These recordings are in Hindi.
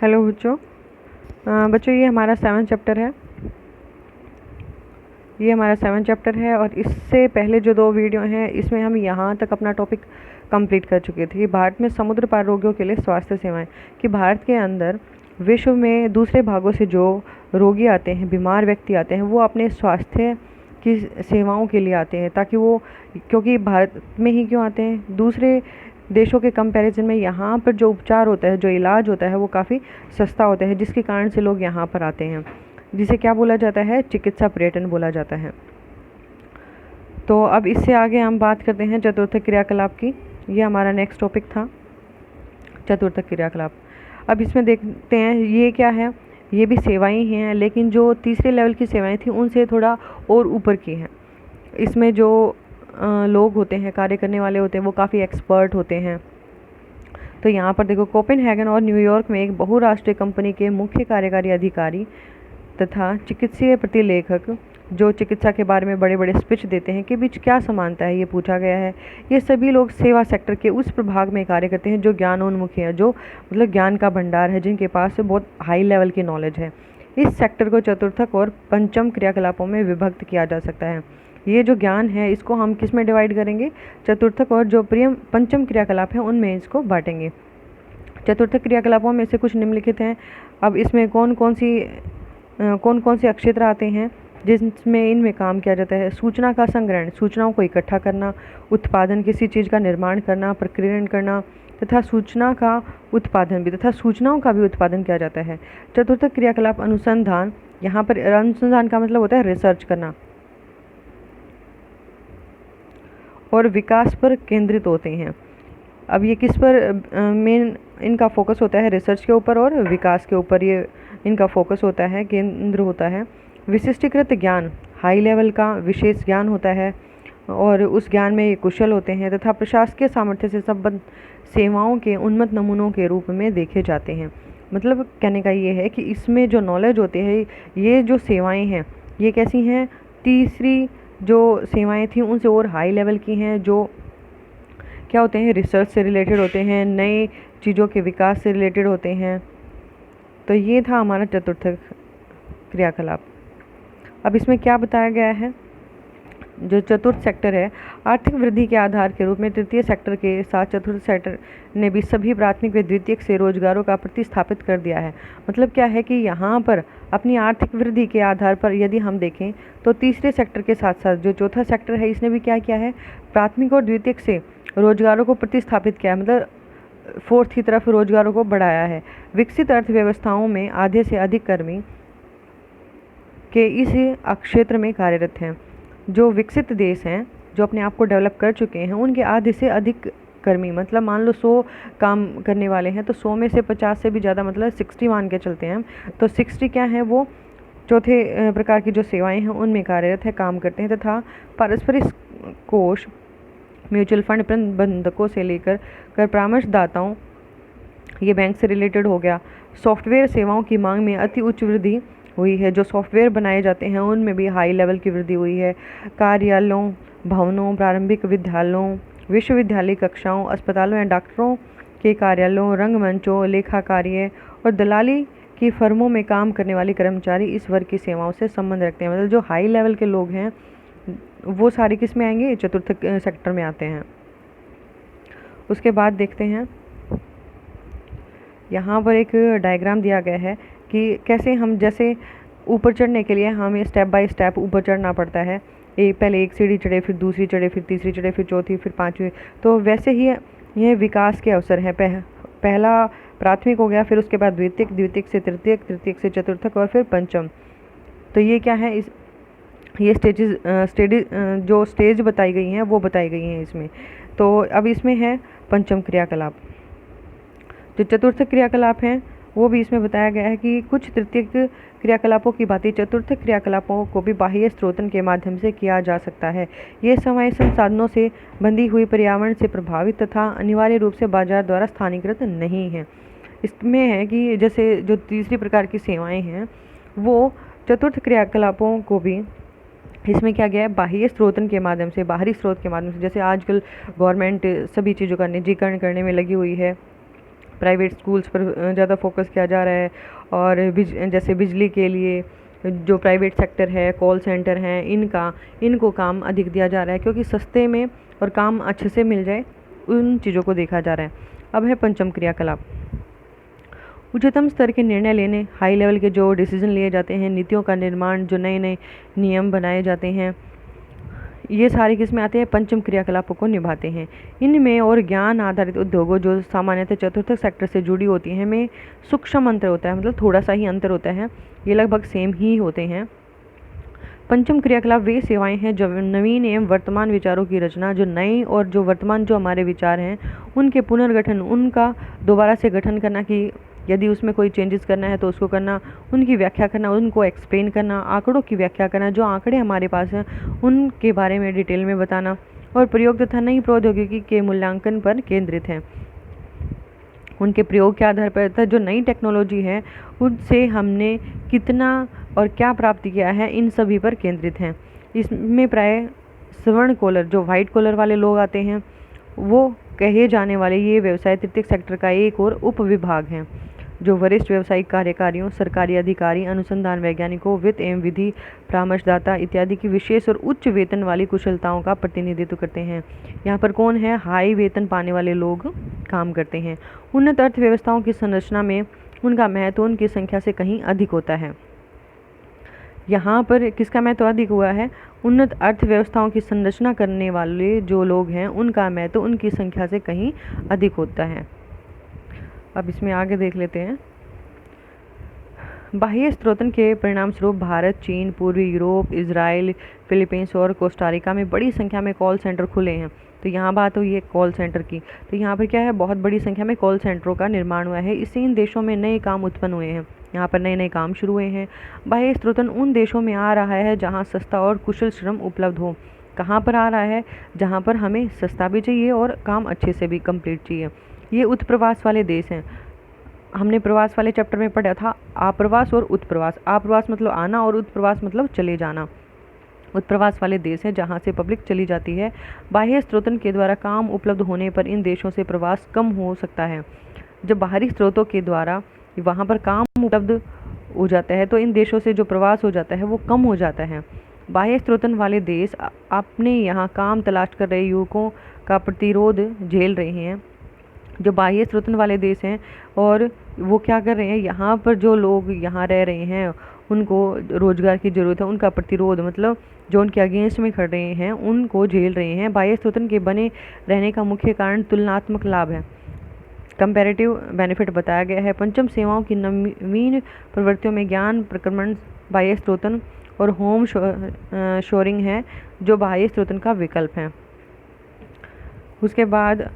हेलो बच्चों। बच्चों ये हमारा 7 चैप्टर है। और इससे पहले जो 2 वीडियो हैं इसमें हम यहाँ तक अपना टॉपिक कंप्लीट कर चुके थे कि भारत में समुद्र पार रोगियों के लिए स्वास्थ्य सेवाएं, कि भारत के अंदर विश्व में दूसरे भागों से जो रोगी आते हैं, बीमार व्यक्ति आते हैं, वो अपने स्वास्थ्य की सेवाओं के लिए आते हैं, ताकि वो, क्योंकि भारत में ही क्यों आते हैं, दूसरे देशों के कंपैरिजन में यहाँ पर जो उपचार होता है, जो इलाज होता है, वो काफ़ी सस्ता होता है, जिसके कारण से लोग यहाँ पर आते हैं, जिसे क्या बोला जाता है, चिकित्सा पर्यटन बोला जाता है। तो अब इससे आगे हम बात करते हैं चतुर्थ क्रियाकलाप की। ये हमारा नेक्स्ट टॉपिक था, चतुर्थ क्रियाकलाप। अब इसमें देखते हैं ये क्या है। ये भी सेवाएं ही हैं, लेकिन जो तीसरे लेवल की सेवाएं थी उनसे थोड़ा और ऊपर की हैं। इसमें जो लोग होते हैं, कार्य करने वाले होते हैं, वो काफ़ी एक्सपर्ट होते हैं। तो यहाँ पर देखो, कोपेनहेगन और न्यूयॉर्क में एक बहुराष्ट्रीय कंपनी के मुख्य कार्यकारी अधिकारी तथा चिकित्सीय प्रतिलेखक, जो चिकित्सा के बारे में बड़े बड़े स्पीच देते हैं, के बीच क्या समानता है, ये पूछा गया है। ये सभी लोग सेवा सेक्टर के उस प्रभाग में कार्य करते हैं जो ज्ञानोन्मुखी है, जो मतलब ज्ञान का भंडार है, जिनके पास बहुत हाई लेवल की नॉलेज है। इस सेक्टर को चतुर्थक और पंचम क्रियाकलापों में विभक्त किया जा सकता है। ये जो ज्ञान है इसको हम किस में डिवाइड करेंगे, चतुर्थक और जो पंचम क्रियाकलाप है उनमें इसको बांटेंगे। चतुर्थक क्रियाकलापों में से कुछ निम्नलिखित हैं। अब इसमें कौन कौन से अक्षेत्र आते हैं जिसमें इनमें काम किया जाता है। सूचना का संग्रहण, सूचनाओं को इकट्ठा करना, उत्पादन, किसी चीज़ का निर्माण करना, प्रक्रियण करना, तथा सूचना का उत्पादन भी, तथा सूचनाओं का भी उत्पादन किया जाता है। चतुर्थ क्रियाकलाप अनुसंधान, यहाँ पर अनुसंधान का मतलब होता है रिसर्च करना, और विकास पर केंद्रित होते हैं। अब ये किस पर मेन इनका फोकस होता है, रिसर्च के ऊपर और विकास के ऊपर ये इनका फोकस होता है, केंद्र होता है। विशिष्टीकृत ज्ञान, हाई लेवल का विशेष ज्ञान होता है और उस ज्ञान में ये कुशल होते हैं, तथा प्रशासकीय सामर्थ्य से संबद्ध सेवाओं के उन्नत नमूनों के रूप में देखे जाते हैं। मतलब कहने का ये है कि इसमें जो नॉलेज होती है, ये जो सेवाएं हैं ये कैसी हैं, तीसरी जो सेवाएं थी उनसे और हाई लेवल की हैं, जो क्या होते हैं, रिसर्च से रिलेटेड होते हैं, नए चीज़ों के विकास से रिलेटेड होते हैं। तो ये था हमारा चतुर्थ क्रियाकलाप। अब इसमें क्या बताया गया है, जो चतुर्थ सेक्टर है, आर्थिक वृद्धि के आधार के रूप में तृतीय सेक्टर के साथ चतुर्थ सेक्टर ने भी सभी प्राथमिक व द्वितीयक से रोजगारों का प्रतिस्थापित कर दिया है। मतलब क्या है कि यहाँ पर अपनी आर्थिक वृद्धि के आधार पर यदि हम देखें तो तीसरे सेक्टर के साथ साथ जो चौथा सेक्टर है इसने भी क्या किया है, प्राथमिक और द्वितीयक से रोजगारों को प्रतिस्थापित किया है, मतलब फोर्थ की तरफ रोजगारों को बढ़ाया है। विकसित अर्थव्यवस्थाओं में आधे से अधिक कर्मी के इस क्षेत्र में कार्यरत हैं। जो विकसित देश हैं, जो अपने आप को डेवलप कर चुके हैं, उनके आधे से अधिक कर्मी, मतलब मान लो 100 काम करने वाले हैं तो 100 में से 50 से भी ज़्यादा, मतलब 60 मान के चलते हैं। तो 60 क्या है, वो चौथे प्रकार की जो सेवाएं हैं उनमें कार्यरत है, काम करते हैं। तथा पारस्परिक कोष, म्यूचुअल फंड प्रबंधकों से लेकर कर परामर्शदाताओं, ये बैंक से रिलेटेड हो गया। सॉफ्टवेयर सेवाओं की मांग में अति उच्च वृद्धि हुई है, जो सॉफ्टवेयर बनाए जाते हैं उनमें भी हाई लेवल की वृद्धि हुई है। कार्यालयों, भवनों, प्रारंभिक विद्यालयों, विश्वविद्यालय कक्षाओं, अस्पतालों या डॉक्टरों के कार्यालयों, रंगमंचों, लेखा कार्य और दलाली की फर्मों में काम करने वाले कर्मचारी इस वर्ग की सेवाओं से संबंध रखते हैं। मतलब जो हाई लेवल के लोग हैं वो सारे किस में आएंगे, चतुर्थ सेक्टर में आते हैं। उसके बाद देखते हैं, यहाँ पर एक डायग्राम दिया गया है कि कैसे हम, जैसे ऊपर चढ़ने के लिए हमें स्टेप बाय स्टेप ऊपर चढ़ना पड़ता है, पहले एक सीढ़ी चढ़े, फिर दूसरी चढ़े, फिर तीसरी चढ़े, फिर चौथी, फिर पांचवी। तो वैसे ही यह विकास के अवसर हैं। पहला प्राथमिक हो गया, फिर उसके बाद द्वितीयक, द्वितीयक से तृतीयक, तृतीयक से चतुर्थक और फिर पंचम। तो ये क्या है, ये जो स्टेज बताई गई हैं वो बताई गई हैं इसमें। तो अब इसमें है पंचम क्रियाकलाप। जो चतुर्थ क्रियाकलाप हैं वो भी इसमें बताया गया है कि कुछ तृतीयक क्रियाकलापों की भांति चतुर्थ क्रियाकलापों को भी बाह्य स्रोतन के माध्यम से किया जा सकता है। ये समय संसाधनों से बंधी हुई, पर्यावरण से प्रभावित तथा अनिवार्य रूप से बाजार द्वारा स्थानीकृत नहीं है। इसमें है कि जैसे जो तीसरी प्रकार की सेवाएं हैं वो चतुर्थ क्रियाकलापों को भी इसमें क्या गया है, बाह्य स्रोतन के माध्यम से, बाहरी स्रोत के माध्यम से, जैसे आजकल गवर्नमेंट सभी चीज़ों का निजीकरण करने में लगी हुई है, प्राइवेट स्कूल्स पर ज़्यादा फोकस किया जा रहा है, और जैसे बिजली के लिए जो प्राइवेट सेक्टर है, कॉल सेंटर हैं, इनको काम अधिक दिया जा रहा है, क्योंकि सस्ते में और काम अच्छे से मिल जाए, उन चीज़ों को देखा जा रहा है। अब है पंचम क्रियाकलाप। उच्चतम स्तर के निर्णय लेने, हाई लेवल के जो डिसीजन लिए जाते हैं, नीतियों का निर्माण, जो नए नए नियम बनाए जाते हैं, ये सारे किस में आते हैं? पंचम क्रियाकलापों को निभाते हैं। इनमें और ज्ञान आधारित उद्योगों जो सामान्यतः चतुर्थ सेक्टर से जुड़ी होती हैं में सूक्ष्म अंतर होता है, मतलब थोड़ा सा ही अंतर होता है, ये लगभग सेम ही होते हैं। पंचम क्रियाकलाप वे सेवाएं हैं जो नवीन एवं वर्तमान विचारों की रचना, जो नए और जो वर्तमान जो हमारे विचार हैं उनके पुनर्गठन, उनका दोबारा से गठन करना, कि यदि उसमें कोई चेंजेस करना है तो उसको करना, उनकी व्याख्या करना, उनको एक्सप्लेन करना, आंकड़ों की व्याख्या करना, जो आंकड़े हमारे पास हैं उनके बारे में डिटेल में बताना, और प्रयोग तथा नई प्रौद्योगिकी के मूल्यांकन पर केंद्रित है। उनके प्रयोग के आधार पर तथा जो नई टेक्नोलॉजी है उनसे हमने कितना और क्या प्राप्त किया है, इन सभी पर केंद्रित हैं। इसमें प्राय स्वर्ण कॉलर, जो वाइट कॉलर वाले लोग आते हैं, वो कहे जाने वाले ये व्यवसाय तृतीयक सेक्टर का एक और उप विभाग है, जो वरिष्ठ व्यावसायिक कार्यकारियों, सरकारी अधिकारी, अनुसंधान वैज्ञानिकों, वित्त एवं विधि परामर्शदाता इत्यादि की विशेष और उच्च वेतन वाली कुशलताओं का प्रतिनिधित्व करते हैं। यहाँ पर कौन है? हाई वेतन पाने वाले लोग काम करते हैं। उन्नत अर्थव्यवस्थाओं की संरचना में उनका महत्व उनकी संख्या से कहीं अधिक होता है। यहाँ पर किसका महत्व अधिक हुआ है? उन्नत अर्थव्यवस्थाओं की संरचना करने वाले जो लोग हैं उनका महत्व उनकी संख्या से कहीं अधिक होता है। अब इसमें आगे देख लेते हैं। बाह्य स्रोतन के परिणाम स्वरूप भारत, चीन, पूर्वी यूरोप, इजराइल, फिलीपींस और कोस्टारिका में बड़ी संख्या में कॉल सेंटर खुले हैं। तो यहाँ बात हुई है कॉल सेंटर की, तो यहाँ पर क्या है? बहुत बड़ी संख्या में कॉल सेंटरों का निर्माण हुआ है। इससे इन देशों में नए काम उत्पन्न हुए हैं, यहाँ पर नए नए काम शुरू हुए हैं। बाह्य स्रोतन उन देशों में आ रहा है जहाँ सस्ता और कुशल श्रम उपलब्ध हो। कहाँ पर आ रहा है? जहाँ पर हमें सस्ता भी चाहिए और काम अच्छे से भी कंप्लीट चाहिए। ये उत्प्रवास वाले देश हैं। हमने प्रवास वाले चैप्टर में पढ़ा था आप्रवास और उत्प्रवास। आप्रवास मतलब आना और उत्प्रवास मतलब चले जाना। उत्प्रवास वाले देश हैं जहाँ से पब्लिक चली जाती है। बाह्य स्रोतन के द्वारा काम उपलब्ध होने पर इन देशों से प्रवास कम हो सकता है। जब बाहरी स्रोतों के द्वारा वहाँ पर काम उपलब्ध हो जाता है तो इन देशों से जो प्रवास हो जाता है वो कम हो जाता है। बाह्य स्रोतन वाले देश अपने यहाँ काम तलाश कर रहे युवकों का प्रतिरोध झेल रहे हैं। जो बाह्य स्रोतन वाले देश हैं और वो क्या कर रहे हैं? यहाँ पर जो लोग यहाँ रह रहे हैं उनको रोजगार की ज़रूरत है, उनका प्रतिरोध मतलब जो उनके अगेंस्ट में खड़ रहे हैं उनको झेल रहे हैं। बाह्य स्रोतन के बने रहने का मुख्य कारण तुलनात्मक लाभ है, कंपैरेटिव बेनिफिट बताया गया है। पंचम सेवाओं की नवीन प्रवृत्तियों में ज्ञान प्रक्रमण, बाह्य स्रोतन और होम शोरिंग है जो बाह्य स्रोतन का विकल्प है। उसके बाद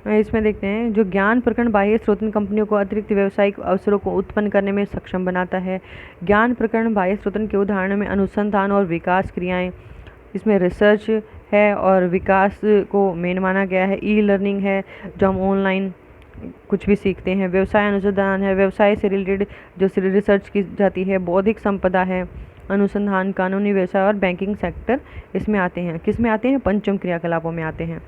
इसमें देखते हैं जो ज्ञान प्रकरण बाह्य स्रोतन कंपनियों को अतिरिक्त व्यावसायिक अवसरों को उत्पन्न करने में सक्षम बनाता है। ज्ञान प्रकरण बाह्य स्रोतन के उदाहरण में अनुसंधान और विकास क्रियाएं, इसमें रिसर्च है और विकास को मेन माना गया है। ई लर्निंग है जो हम ऑनलाइन कुछ भी सीखते हैं। व्यवसाय अनुसंधान है, व्यवसाय से रिलेटेड जो रिसर्च की जाती है। बौद्धिक संपदा है, अनुसंधान, कानूनी व्यवसाय और बैंकिंग सेक्टर इसमें आते हैं। किस में आते हैं? पंचम क्रियाकलापों में आते हैं।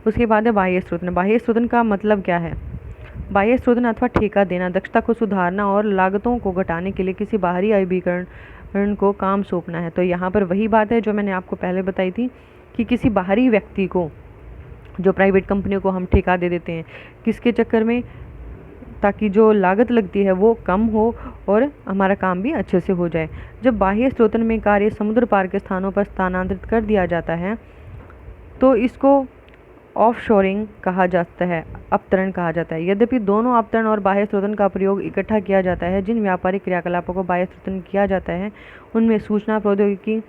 उसके बाद है बाह्य स्रोतन। बाह्य स्रोतन का मतलब क्या है? बाह्य स्रोतन अथवा ठेका देना, दक्षता को सुधारना और लागतों को घटाने के लिए किसी बाहरी अभिकरण को काम सौंपना है। तो यहाँ पर वही बात है जो मैंने आपको पहले बताई थी कि किसी बाहरी व्यक्ति को, जो प्राइवेट कंपनियों को हम ठेका दे देते हैं, किसके चक्कर में? ताकि जो लागत लगती है वो कम हो और हमारा काम भी अच्छे से हो जाए। जब बाह्य स्रोतन में कार्य समुद्र पार के स्थानों पर स्थानांतरित कर दिया जाता है तो इसको ऑफशोरिंग कहा जाता है, अपतरण कहा जाता है। यद्यपि दोनों अपतरण और बाह्य स्रोतन का प्रयोग इकट्ठा किया जाता है, जिन व्यापारिक क्रियाकलापों को बाह्य स्रोतन किया जाता है उनमें सूचना प्रौद्योगिकी,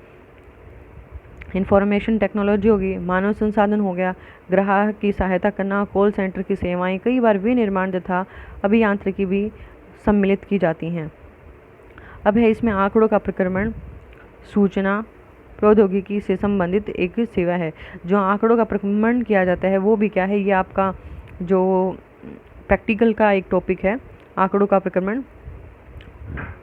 इंफॉर्मेशन टेक्नोलॉजी होगी, मानव संसाधन हो गया, ग्राहक की सहायता करना, कॉल सेंटर की सेवाएं, कई बार विनिर्माण तथा अभियांत्रिकी भी सम्मिलित की जाती हैं। अब है इसमें आंकड़ों का प्रक्रमण, सूचना प्रौद्योगिकी से संबंधित एक सेवा है। जो आंकड़ों का प्रक्रमण किया जाता है वो भी क्या है? ये आपका जो प्रैक्टिकल का एक टॉपिक है, आंकड़ों का प्रक्रमण।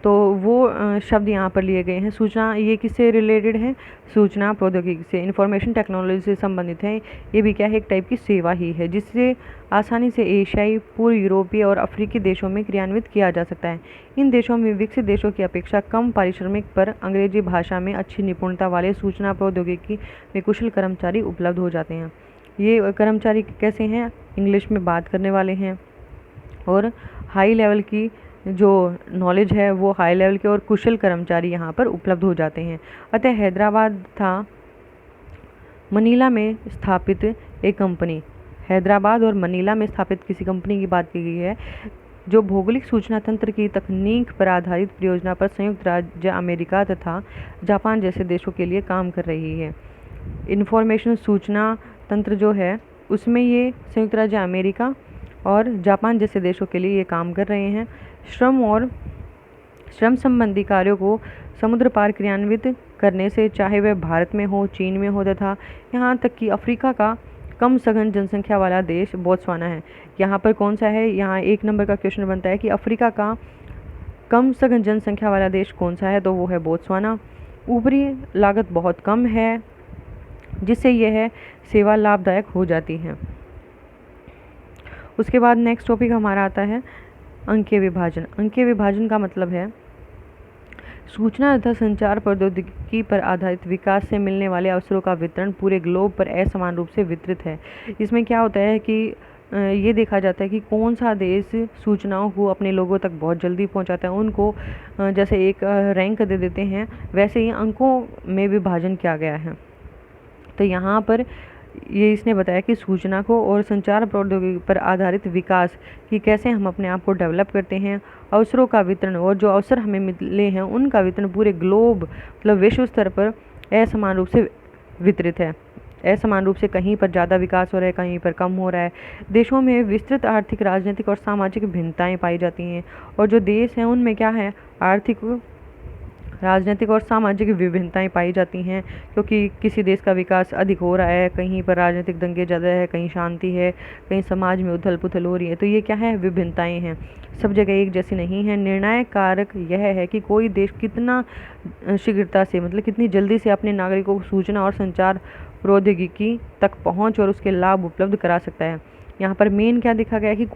तो वो शब्द यहाँ पर लिए गए हैं। सूचना ये किससे रिलेटेड है? सूचना प्रौद्योगिकी से, इंफॉर्मेशन टेक्नोलॉजी से संबंधित है। ये भी क्या है? एक टाइप की सेवा ही है जिससे आसानी से एशियाई, पूर्व यूरोपीय और अफ्रीकी देशों में क्रियान्वित किया जा सकता है। इन देशों में विकसित देशों की अपेक्षा कम पारिश्रमिक पर अंग्रेजी भाषा में अच्छी निपुणता वाले सूचना प्रौद्योगिकी में कुशल कर्मचारी उपलब्ध हो जाते हैं। ये कर्मचारी कैसे हैं? इंग्लिश में बात करने वाले हैं और हाई लेवल की जो नॉलेज है वो हाई लेवल के और कुशल कर्मचारी यहाँ पर उपलब्ध हो जाते हैं। अतः हैदराबाद था मनीला में स्थापित एक कंपनी, हैदराबाद और मनीला में स्थापित किसी कंपनी की बात की गई है जो भौगोलिक सूचना तंत्र की तकनीक पर आधारित परियोजना पर संयुक्त राज्य अमेरिका तथा जापान जैसे देशों के लिए काम कर रही है। इंफॉर्मेशन सूचना तंत्र जो है उसमें ये संयुक्त राज्य अमेरिका और जापान जैसे देशों के लिए ये काम कर रहे हैं। श्रम संबंधी कार्यों को समुद्र पार क्रियान्वित करने से, चाहे वह भारत में हो, चीन में हो तथा यहाँ तक कि अफ्रीका का कम सघन जनसंख्या वाला देश बोत्सवाना है। यहाँ पर कौन सा है? यहाँ 1 नंबर का क्वेश्चन बनता है कि अफ्रीका का कम सघन जनसंख्या वाला देश कौन सा है? तो वो है बोत्सवाना। ऊपरी लागत बहुत कम है जिससे यह सेवा लाभदायक हो जाती है। उसके बाद नेक्स्ट टॉपिक हमारा आता है अंकीय विभाजन। अंकीय विभाजन का मतलब है सूचना तथा संचार प्रौद्योगिकी पर आधारित विकास से मिलने वाले अवसरों का वितरण पूरे ग्लोब पर असमान रूप से वितरित है। इसमें क्या होता है कि ये देखा जाता है कि कौन सा देश सूचनाओं को अपने लोगों तक बहुत जल्दी पहुंचाता है। उनको जैसे एक रैंक दे देते हैं, वैसे ही अंकों में विभाजन किया गया है। तो यहाँ पर ये इसने बताया कि सूचना को और संचार प्रौद्योगिकी पर आधारित विकास कि कैसे हम अपने आप को डेवलप करते हैं, अवसरों का वितरण और जो अवसर हमें मिले हैं उनका वितरण पूरे ग्लोब मतलब विश्व स्तर पर असमान रूप से वितरित है। असमान रूप से कहीं पर ज़्यादा विकास हो रहा है, कहीं पर कम हो रहा है। देशों में विस्तृत आर्थिक, राजनीतिक और सामाजिक भिन्नताएं पाई जाती हैं और जो देश हैं उनमें क्या है? आर्थिक, राजनीतिक और सामाजिक विभिन्नताएं पाई जाती हैं क्योंकि किसी देश का विकास अधिक हो रहा है, कहीं पर राजनीतिक दंगे ज़्यादा है, कहीं शांति है, कहीं समाज में उथल पुथल हो रही है। तो ये क्या है? विभिन्नताएं हैं, सब जगह एक जैसी नहीं है। निर्णायक कारक यह है कि कोई देश कितना शीघ्रता से मतलब कितनी जल्दी से अपने नागरिकों को सूचना और संचार प्रौद्योगिकी तक पहुँच और उसके लाभ उपलब्ध करा सकता है। यहाँ पर मेन क्या देखा गया है कि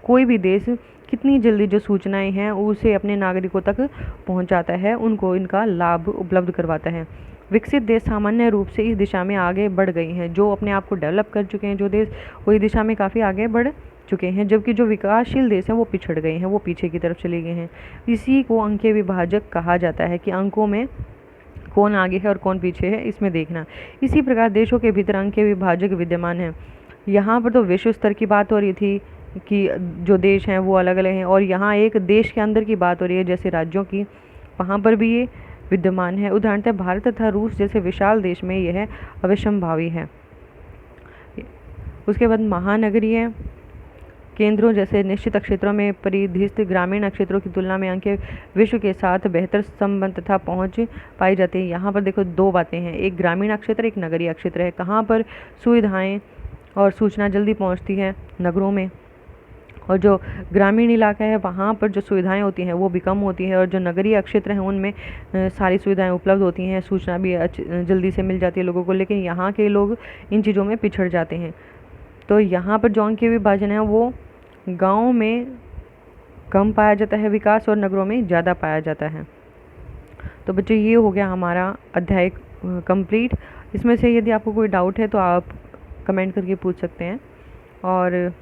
कोई भी देश कितनी जल्दी जो सूचनाएं हैं उसे अपने नागरिकों तक पहुंचाता है, उनको इनका लाभ उपलब्ध करवाता है। विकसित देश सामान्य रूप से इस दिशा में आगे बढ़ गए हैं, जो अपने आप को डेवलप कर चुके हैं, जो देश वही दिशा में काफ़ी आगे बढ़ चुके हैं, जबकि जो विकासशील देश हैं वो पिछड़ गए हैं, वो पीछे की तरफ चले गए हैं। इसी को अंकीय विभाजक कहा जाता है कि अंकों में कौन आगे है और कौन पीछे है, इसमें देखना। इसी प्रकार देशों के भीतर अंकीय विभाजक विद्यमान है। यहाँ पर तो विश्व स्तर की बात हो रही थी कि जो देश हैं वो अलग अलग हैं, और यहाँ एक देश के अंदर की बात हो रही है जैसे राज्यों की, वहाँ पर भी ये विद्यमान है। उदाहरणतः भारत तथा रूस जैसे विशाल देश में यह अवश्यंभावी है। उसके बाद महानगरीय केंद्रों जैसे निश्चित क्षेत्रों में परिधिस्थ ग्रामीण क्षेत्रों की तुलना में अंकीय विश्व के साथ बेहतर संबंध तथा पहुंच पाई जाती है। यहाँ पर देखो 2 बातें हैं, एक ग्रामीण क्षेत्र, एक नगरीय क्षेत्र है। कहाँ पर सुविधाएं और सूचना जल्दी पहुंचती है? नगरों में। और जो ग्रामीण इलाका है वहाँ पर जो सुविधाएं होती हैं वो भी कम होती है, और जो नगरीय क्षेत्र हैं उनमें सारी सुविधाएं उपलब्ध होती हैं, सूचना भी जल्दी से मिल जाती है लोगों को। लेकिन यहाँ के लोग इन चीज़ों में पिछड़ जाते हैं। तो यहाँ पर जो अंकीय विभाजन है वो गाँव में कम पाया जाता है विकास, और नगरों में ज़्यादा पाया जाता है। तो बच्चों ये हो गया हमारा अध्याय कंप्लीट। इसमें से यदि आपको कोई डाउट है तो आप कमेंट करके पूछ सकते हैं, और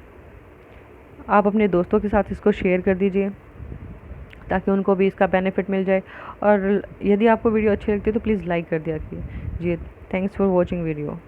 आप अपने दोस्तों के साथ इसको शेयर कर दीजिए ताकि उनको भी इसका बेनिफिट मिल जाए। और यदि आपको वीडियो अच्छी लगती है तो प्लीज़ लाइक कर दिया कीजिए। जी, थैंक्स फॉर वॉचिंग वीडियो।